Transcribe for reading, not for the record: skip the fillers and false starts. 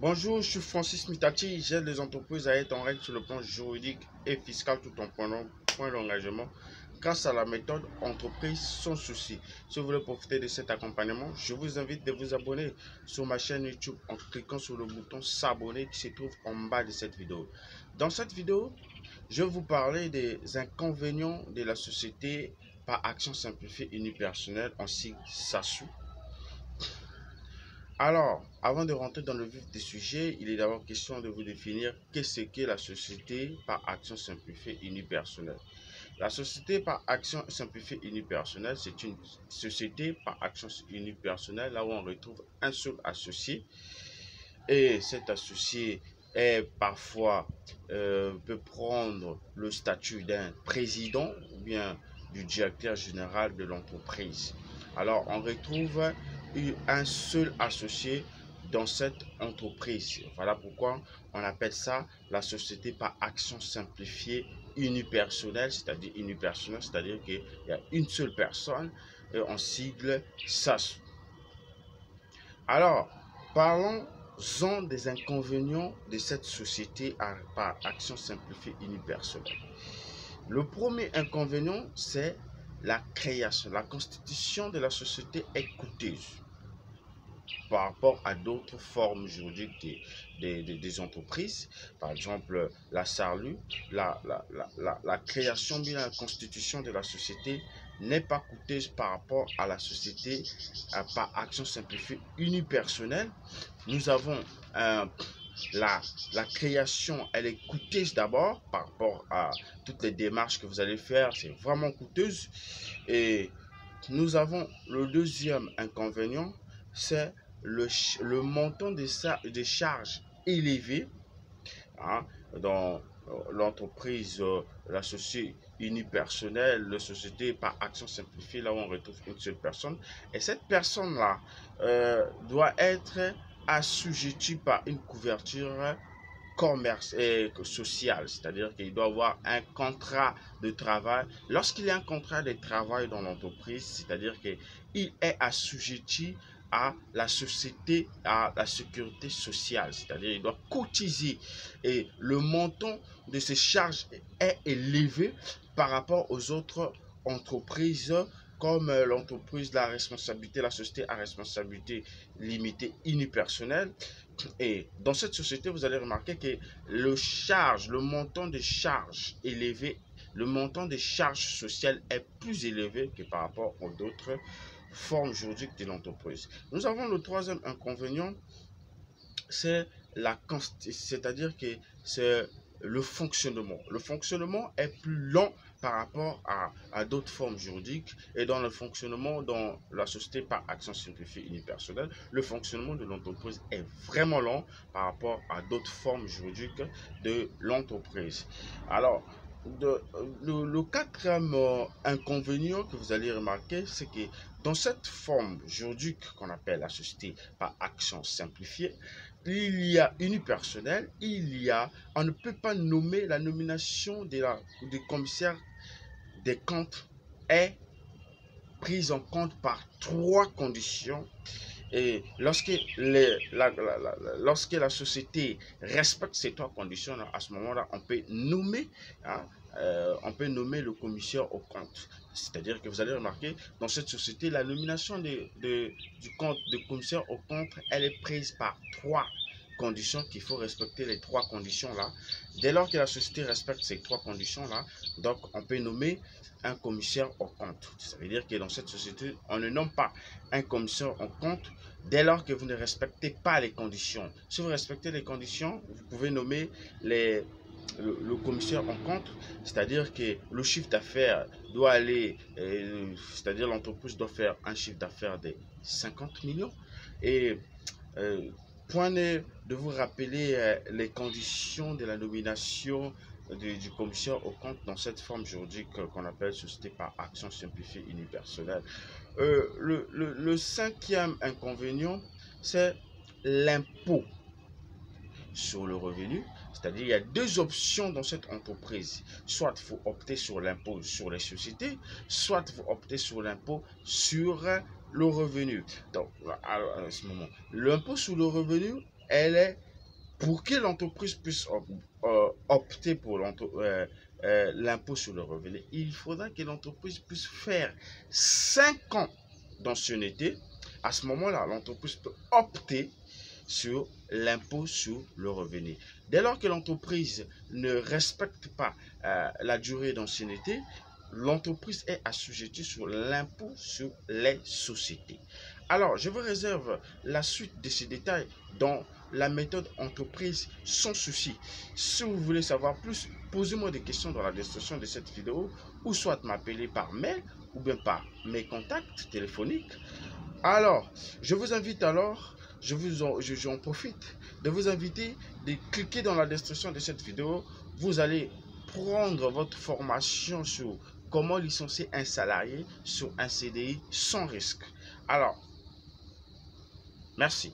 Bonjour, je suis Francis Mitati, j'aide les entreprises à être en règle sur le plan juridique et fiscal tout en prenant point d'engagement grâce à la méthode entreprise sans souci. Si vous voulez profiter de cet accompagnement, je vous invite de vous abonner sur ma chaîne YouTube en cliquant sur le bouton s'abonner qui se trouve en bas de cette vidéo. Dans cette vidéo, je vais vous parler des inconvénients de la société par action simplifiée unipersonnelle en sigle SASU. Alors, avant de rentrer dans le vif du sujet, il est d'abord question de vous définir qu'est-ce qu'est la société par action simplifiée unipersonnelle. La société par action simplifiée unipersonnelle, c'est une société par action unipersonnelle là où on retrouve un seul associé et cet associé est parfois peut prendre le statut d'un président ou bien du directeur général de l'entreprise. Alors, on retrouve un seul associé dans cette entreprise. Voilà pourquoi on appelle ça la société par action simplifiée unipersonnelle, c'est-à-dire qu'il y a une seule personne en sigle SAS. Alors, parlons-en des inconvénients de cette société par action simplifiée unipersonnelle. Le premier inconvénient, c'est la création. La constitution de la société est coûteuse par rapport à d'autres formes juridiques des entreprises. Par exemple, la SARLU, la création bien la constitution de la société n'est pas coûteuse par rapport à la société par action simplifiée unipersonnelle. Nous avons la création, elle est coûteuse d'abord par rapport à toutes les démarches que vous allez faire, c'est vraiment coûteuse. Et nous avons le deuxième inconvénient, c'est le montant des charges élevées hein, dans l'entreprise, la société unipersonnelle, la société par action simplifiée, là où on retrouve une seule personne. Et cette personne-là doit être assujettie par une couverture commerce et social, c'est-à-dire qu'il doit avoir un contrat de travail. Lorsqu'il y a un contrat de travail dans l'entreprise, c'est-à-dire qu'il est assujetti à la société, à la sécurité sociale, c'est-à-dire qu'il doit cotiser et le montant de ces charges est élevé par rapport aux autres entreprises comme l'entreprise de la responsabilité, la société à responsabilité limitée unipersonnelle. Et dans cette société, vous allez remarquer que le montant des charges élevé, le montant des charges sociales est plus élevé que par rapport aux autres formes juridiques de l'entreprise. Nous avons le troisième inconvénient, c'est-à-dire que c'est le fonctionnement. Le fonctionnement est plus lent par rapport à d'autres formes juridiques et dans le fonctionnement dans la société par action simplifiée unipersonnelle, le fonctionnement de l'entreprise est vraiment lent par rapport à d'autres formes juridiques de l'entreprise. Alors, le quatrième inconvénient que vous allez remarquer, c'est que dans cette forme juridique qu'on appelle la société par action simplifiée, il y a unipersonnel, on ne peut pas nommer la nomination des commissaires des comptes est prise en compte par trois conditions. Et lorsque la société respecte ces trois conditions, à ce moment-là, on peut nommer le commissaire au compte. C'est-à-dire que vous allez remarquer, dans cette société, la nomination du commissaire au compte, elle est prise par trois conditions qu'il faut respecter les trois conditions là. Dès lors que la société respecte ces trois conditions là, donc on peut nommer un commissaire au compte. Ça veut dire que dans cette société, on ne nomme pas un commissaire au compte dès lors que vous ne respectez pas les conditions. Si vous respectez les conditions, vous pouvez nommer le commissaire en compte, c'est-à-dire que le chiffre d'affaires doit aller, c'est-à-dire l'entreprise doit faire un chiffre d'affaires de 50 millions. Et point est de vous rappeler les conditions de la nomination du commissaire au compte dans cette forme juridique qu'on appelle société par action simplifiée unipersonnelle. Le cinquième inconvénient, c'est l'impôt sur le revenu. C'est-à-dire il y a deux options dans cette entreprise. Soit il faut opter sur l'impôt sur les sociétés, soit il faut opter sur l'impôt sur le revenu. Donc, à ce moment, l'impôt sur le revenu, elle est Pour que l'entreprise puisse opter pour l'impôt sur le revenu, il faudra que l'entreprise puisse faire 5 ans d'ancienneté. À ce moment-là, l'entreprise peut opter sur l'impôt sur le revenu. Dès lors que l'entreprise ne respecte pas la durée d'ancienneté, l'entreprise est assujettie sur l'impôt sur les sociétés. Alors, je vous réserve la suite de ces détails dans la méthode entreprise sans souci. Si vous voulez savoir plus, posez-moi des questions dans la description de cette vidéo ou soit m'appeler par mail ou bien par mes contacts téléphoniques. Alors, je vous invite alors, j'en profite de vous inviter de cliquer dans la description de cette vidéo. Vous allez prendre votre formation sur comment licencier un salarié sur un CDI sans risque. Alors, merci.